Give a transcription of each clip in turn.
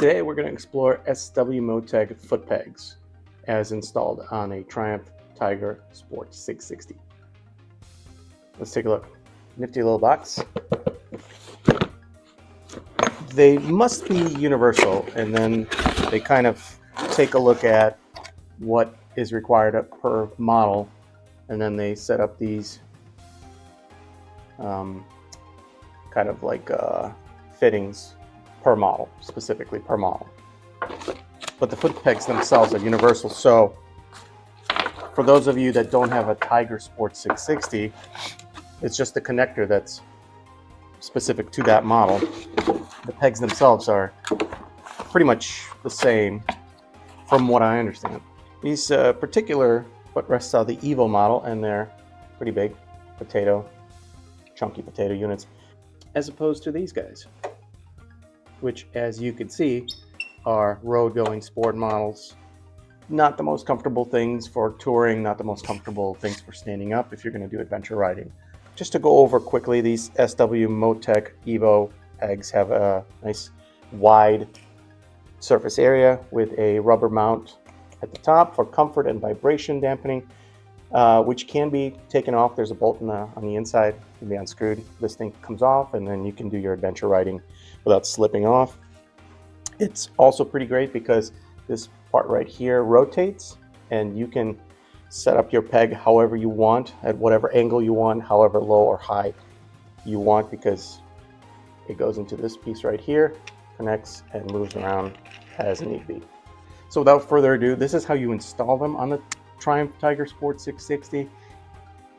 Today we're going to explore SW Motech foot pegs as installed on a Triumph Tiger Sport 660. Let's take a look. Nifty little box. They must be universal, and then they kind of take a look at what is required per model, and then they set up these kind of like fittings per model, specifically per model. But the foot pegs themselves are universal, so for those of you that don't have a Tiger Sport 660, it's just the connector that's specific to that model. The pegs themselves are pretty much the same from what I understand. These particular footrests are the EVO model, and they're pretty big, chunky potato units, as opposed to these guys, which, as you can see, are road-going sport models. Not the most comfortable things for touring, not the most comfortable things for standing up if you're going to do adventure riding. Just to go over quickly, these SW Motech EVO pegs have a nice wide surface area with a rubber mount at the top for comfort and vibration dampening, which can be taken off. There's a bolt on the inside, it can be unscrewed. This thing comes off, and then you can do your adventure riding without slipping off. It's also pretty great because this part right here rotates, and you can set up your peg however you want, at whatever angle you want, however low or high you want, because it goes into this piece right here, connects, and moves around as need be. So without further ado, this is how you install them on the Triumph Tiger Sport 660.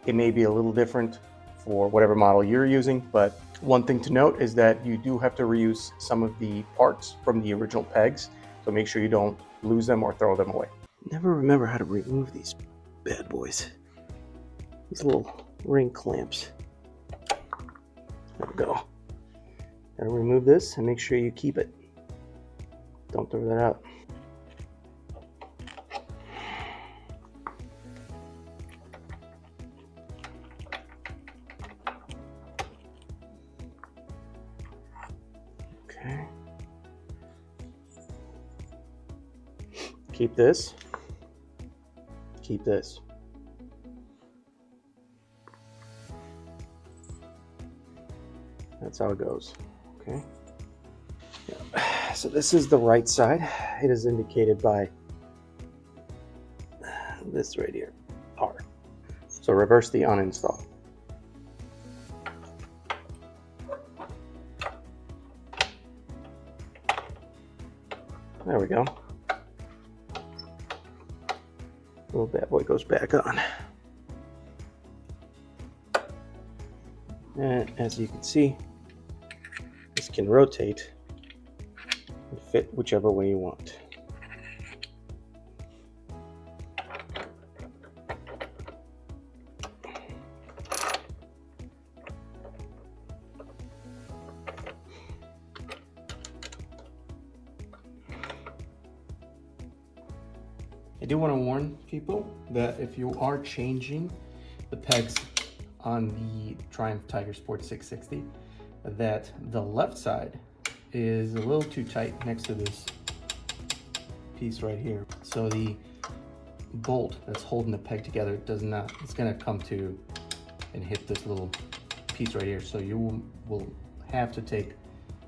It may be a little different for whatever model you're using, but one thing to note is that you do have to reuse some of the parts from the original pegs, so make sure you don't lose them or throw them away. Never remember how to remove these bad boys. These little ring clamps. There we go. Gotta remove this and make sure you keep it. Don't throw that out. Okay. Keep this. Keep this. That's how it goes. Okay. Yeah. So this is the right side. It is indicated by this right here, R. So reverse the uninstall. There we go. Little bad boy goes back on. And as you can see, this can rotate and fit whichever way you want. I do want to warn people that if you are changing the pegs on the Triumph Tiger Sport 660, that the left side is a little too tight next to this piece right here. So the bolt that's holding the peg together does not, it's going to come to and hit this little piece right here. So you will have to take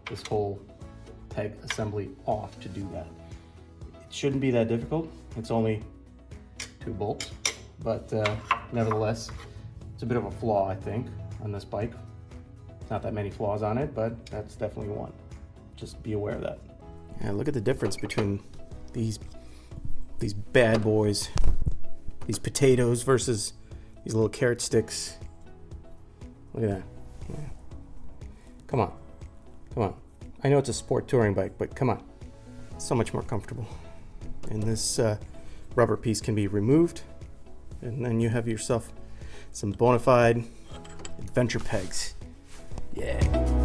this whole peg assembly off to do that. It shouldn't be that difficult. It's only 2 bolts, but nevertheless, it's a bit of a flaw, I think, on this bike. Not that many flaws on it, but that's definitely one. Just be aware of that. Yeah, look at the difference between these bad boys, these potatoes versus these little carrot sticks. Look at that. Yeah. Come on, come on. I know it's a sport touring bike, but come on. It's so much more comfortable. And this rubber piece can be removed, and then you have yourself some bona fide adventure pegs. Yeah.